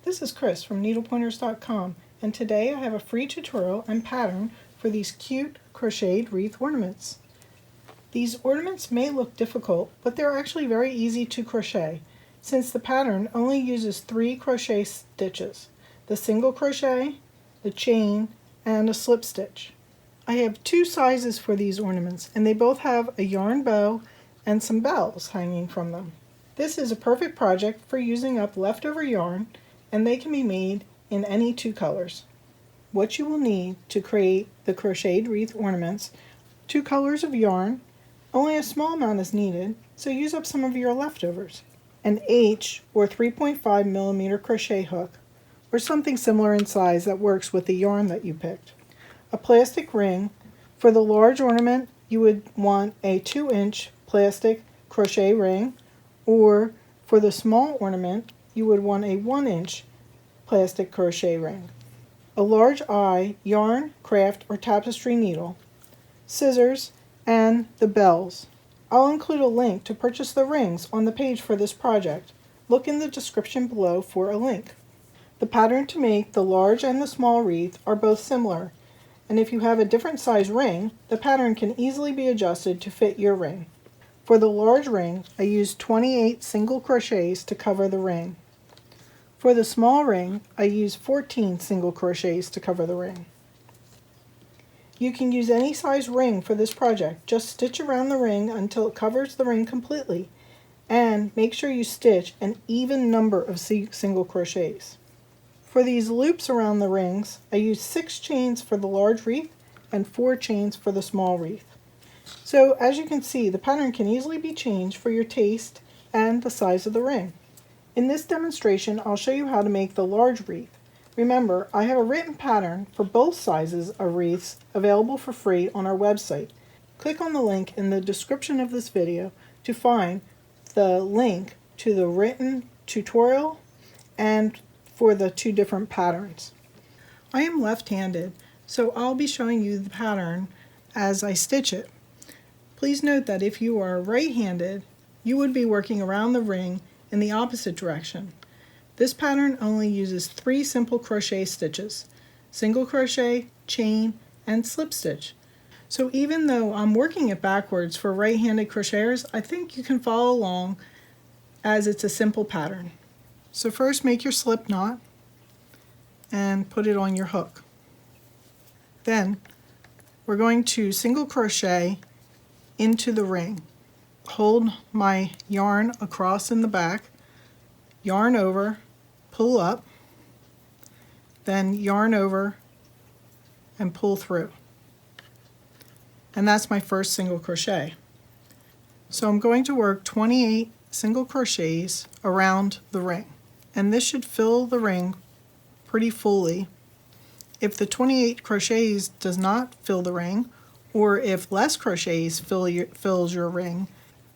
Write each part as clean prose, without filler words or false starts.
This is Chris from needlepointers.com, and today I have a free tutorial and pattern for these cute crocheted wreath ornaments. These ornaments may look difficult, but they're actually very easy to crochet, since the pattern only uses 3 crochet stitches: the single crochet, the chain, and a slip stitch. I have 2 sizes for these ornaments, and they both have a yarn bow and some bells hanging from them. This is a perfect project for using up leftover yarn, and they can be made in any 2 colors. What you will need to create the crocheted wreath ornaments: 2 colors of yarn. Only a small amount is needed, so use up some of your leftovers. An H or 3.5 millimeter crochet hook, or something similar in size that works with the yarn that you picked. A plastic ring. For the large ornament, you would want a 2-inch plastic crochet ring, or for the small ornament, you would want a 1-inch plastic crochet ring. A large eye, yarn, craft, or tapestry needle, scissors, and the bells. I'll include a link to purchase the rings on the page for this project. Look in the description below for a link. The pattern to make the large and the small wreath are both similar, and if you have a different size ring, the pattern can easily be adjusted to fit your ring. For the large ring, I used 28 single crochets to cover the ring. For the small ring, I used 14 single crochets to cover the ring. You can use any size ring for this project. Just stitch around the ring until it covers the ring completely, and make sure you stitch an even number of single crochets. For these loops around the rings, I used 6 chains for the large wreath and 4 chains for the small wreath. So as you can see, the pattern can easily be changed for your taste and the size of the ring. In this demonstration, I'll show you how to make the large wreath. Remember, I have a written pattern for both sizes of wreaths available for free on our website. Click on the link in the description of this video to find the link to the written tutorial and for the 2 different patterns. I am left-handed, so I'll be showing you the pattern as I stitch it. Please note that if you are right-handed, you would be working around the ring in the opposite direction. This pattern only uses 3 simple crochet stitches: single crochet, chain, and slip stitch. So even though I'm working it backwards for right-handed crocheters, I think you can follow along as it's a simple pattern. So first, make your slip knot and put it on your hook. Then we're going to single crochet into the ring. Hold my yarn across in the back, yarn over, pull up, then yarn over and pull through. And that's my first single crochet. So I'm going to work 28 single crochets around the ring, and this should fill the ring pretty fully. If the 28 crochets does not fill the ring, or if less crochets fills your ring,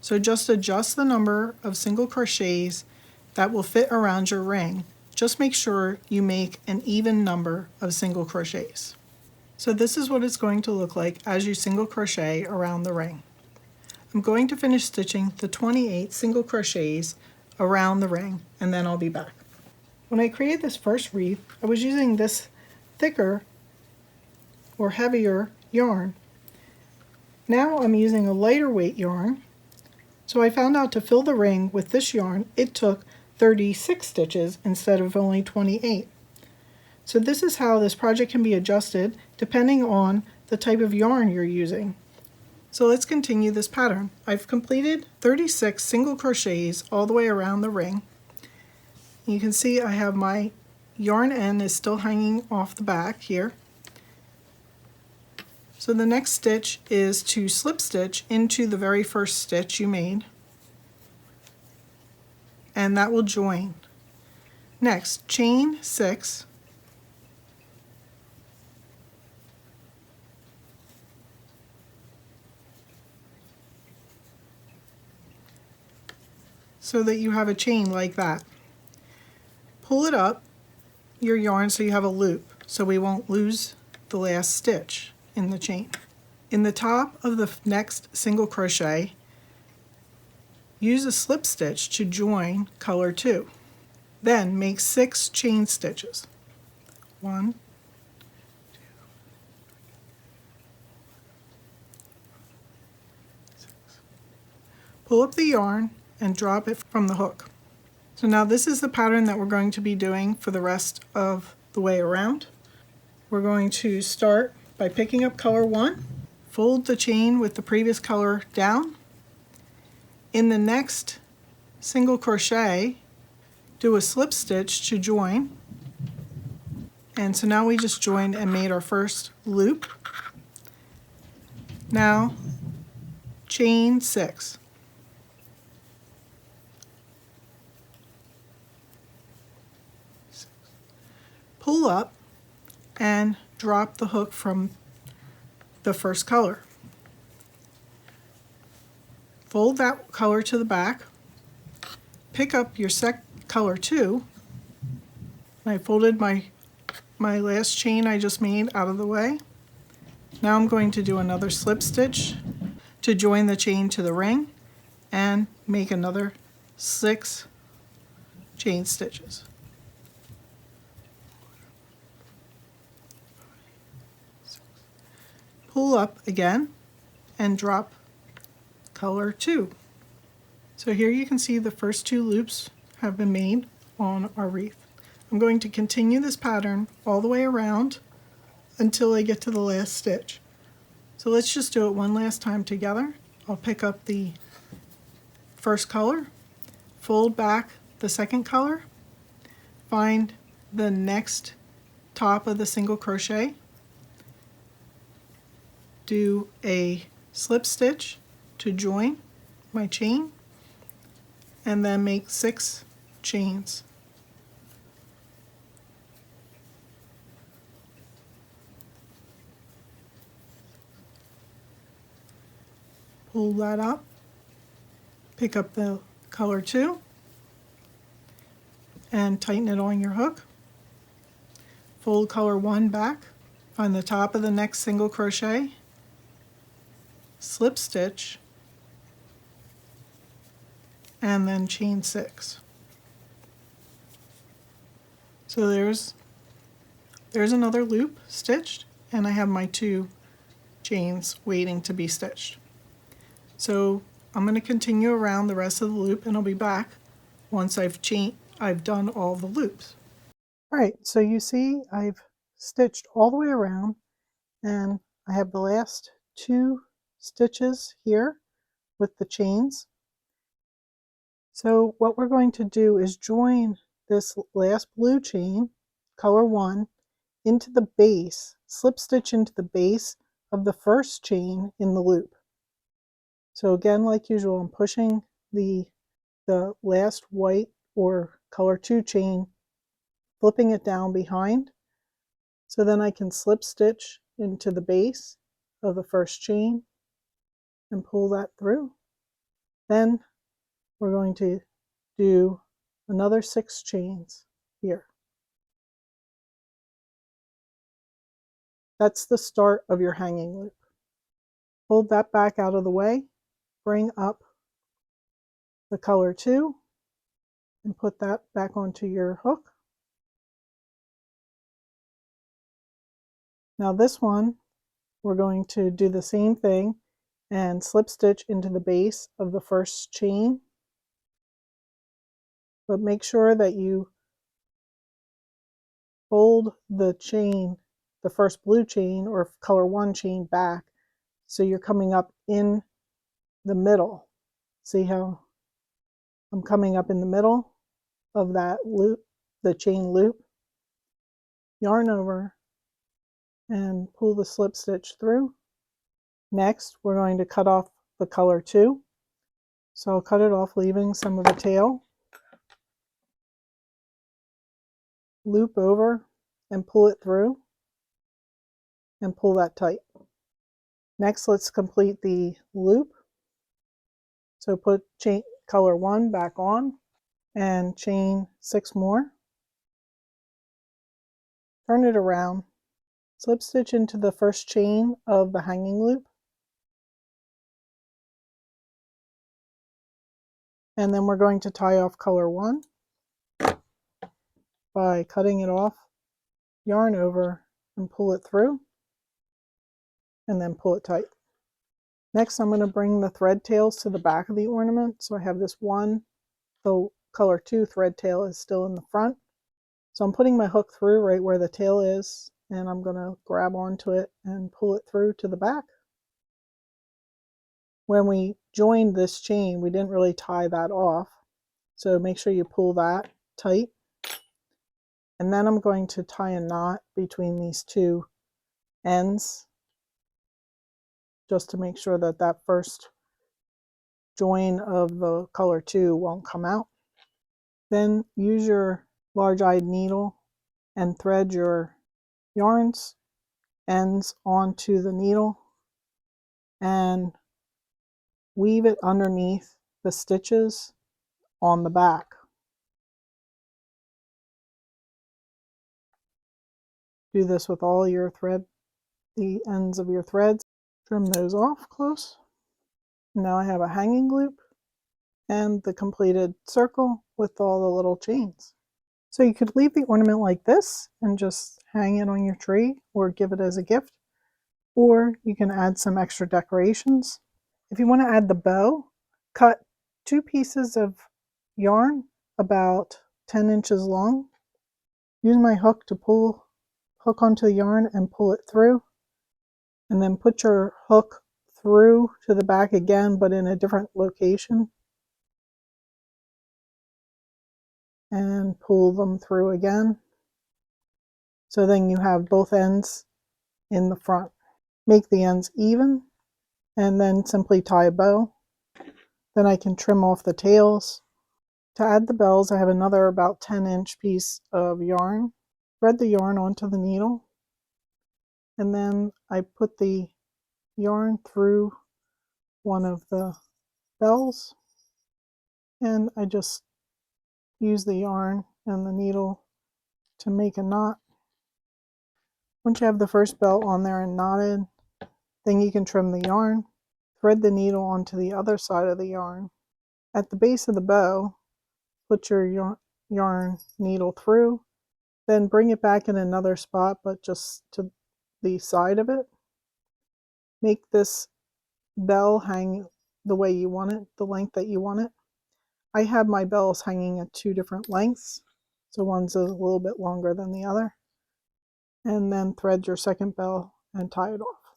so just adjust the number of single crochets that will fit around your ring. Just make sure you make an even number of single crochets. So this is what it's going to look like as you single crochet around the ring. I'm going to finish stitching the 28 single crochets around the ring, and then I'll be back. When I created this first wreath, I was using this thicker or heavier yarn. Now I'm using a lighter weight yarn. So I found out to fill the ring with this yarn, it took 36 stitches instead of only 28. So this is how this project can be adjusted depending on the type of yarn you're using. So let's continue this pattern. I've completed 36 single crochets all the way around the ring. You can see I have my yarn end is still hanging off the back here. So the next stitch is to slip stitch into the very first stitch you made, and that will join. Next, chain 6, so that you have a chain like that. Pull it up your yarn so you have a loop, so we won't lose the last stitch in the chain. In the top of the next single crochet, use a slip stitch to join color 2. Then make 6 chain stitches. 1, pull up the yarn and drop it from the hook. So now this is the pattern that we're going to be doing for the rest of the way around. We're going to start by picking up color 1, fold the chain with the previous color down. In the next single crochet, do a slip stitch to join. And so now we just joined and made our first loop. Now chain 6. Pull up and drop the hook from the first color. Fold that color to the back. Pick up your color 2. I folded my last chain I just made out of the way. Now I'm going to do another slip stitch to join the chain to the ring and make another 6 chain stitches. Pull up again and drop color 2. So here you can see the first 2 loops have been made on our wreath. I'm going to continue this pattern all the way around until I get to the last stitch. So let's just do it one last time together. I'll pick up the first color, fold back the second color, find the next top of the single crochet, do a slip stitch to join my chain, and then make 6 chains. Pull that up, pick up the color 2, and tighten it on your hook. Fold color 1 back, find the top of the next single crochet, slip stitch, and then chain 6. So there's another loop stitched, and I have my 2 chains waiting to be stitched. So I'm going to continue around the rest of the loop, and I'll be back once I've done all the loops. Alright, so you see I've stitched all the way around, and I have the last 2 stitches here with the chains. So what we're going to do is join this last blue chain, color 1, into the base, slip stitch into the base of the first chain in the loop. So again, like usual, I'm pushing the last white or color 2 chain, flipping it down behind, so then I can slip stitch into the base of the first chain and pull that through. Then we're going to do another 6 chains here. That's the start of your hanging loop. Hold that back out of the way, bring up the color 2 and put that back onto your hook. Now this one, we're going to do the same thing and slip stitch into the base of the first chain, but make sure that you fold the chain, the first blue chain or color 1 chain back, so you're coming up in the middle. See how I'm coming up in the middle of that loop, the chain loop? Yarn over and pull the slip stitch through. Next, we're going to cut off the color 2. So I'll cut it off, leaving some of the tail. Loop over and pull it through and pull that tight. Next, let's complete the loop. So put chain color 1 back on and chain 6 more. Turn it around. Slip stitch into the first chain of the hanging loop. And then we're going to tie off color 1. by cutting it off, yarn over, and pull it through, and then pull it tight. Next, I'm going to bring the thread tails to the back of the ornament. So I have this one, the color 2 thread tail is still in the front. So I'm putting my hook through right where the tail is, and I'm going to grab onto it and pull it through to the back. When we joined this chain, we didn't really tie that off. So make sure you pull that tight. And then I'm going to tie a knot between these two ends, just to make sure that that first join of the color 2 won't come out. Then use your large-eyed needle and thread your yarns ends onto the needle and weave it underneath the stitches on the back. Do this with all your thread, the ends of your threads. Trim those off close. Now I have a hanging loop and the completed circle with all the little chains. So you could leave the ornament like this and just hang it on your tree or give it as a gift, or you can add some extra decorations. If you want to add the bow, cut 2 pieces of yarn about 10 inches long. Use my hook to hook onto the yarn and pull it through, and then put your hook through to the back again, but in a different location, and pull them through again. So then you have both ends in the front. Make the ends even, and then simply tie a bow. Then I can trim off the tails. To add the bells, I have another about 10-inch piece of yarn. Thread the yarn onto the needle, and then I put the yarn through one of the bells, and I just use the yarn and the needle to make a knot. Once you have the first bell on there and knotted, then you can trim the yarn. Thread the needle onto the other side of the yarn. At the base of the bow, put your yarn needle through, then bring it back in another spot, but just to the side of it. Make this bell hang the way you want it, the length that you want it. I have my bells hanging at 2 different lengths, so one's a little bit longer than the other. And then thread your second bell and tie it off.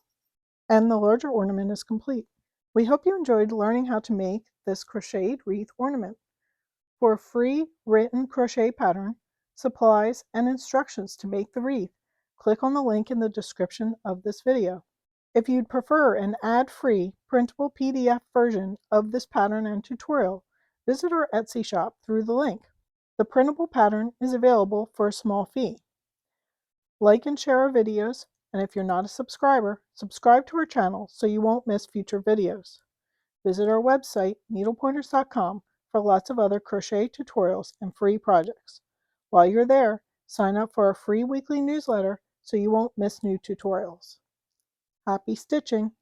And the larger ornament is complete. We hope you enjoyed learning how to make this crocheted wreath ornament. For a free written crochet pattern, supplies, and instructions to make the wreath, click on the link in the description of this video. If you'd prefer an ad-free printable PDF version of this pattern and tutorial, visit our Etsy shop through the link. The printable pattern is available for a small fee. Like and share our videos, and if you're not a subscriber, subscribe to our channel so you won't miss future videos. Visit our website, needlepointers.com, for lots of other crochet tutorials and free projects. While you're there, sign up for our free weekly newsletter so you won't miss new tutorials. Happy stitching!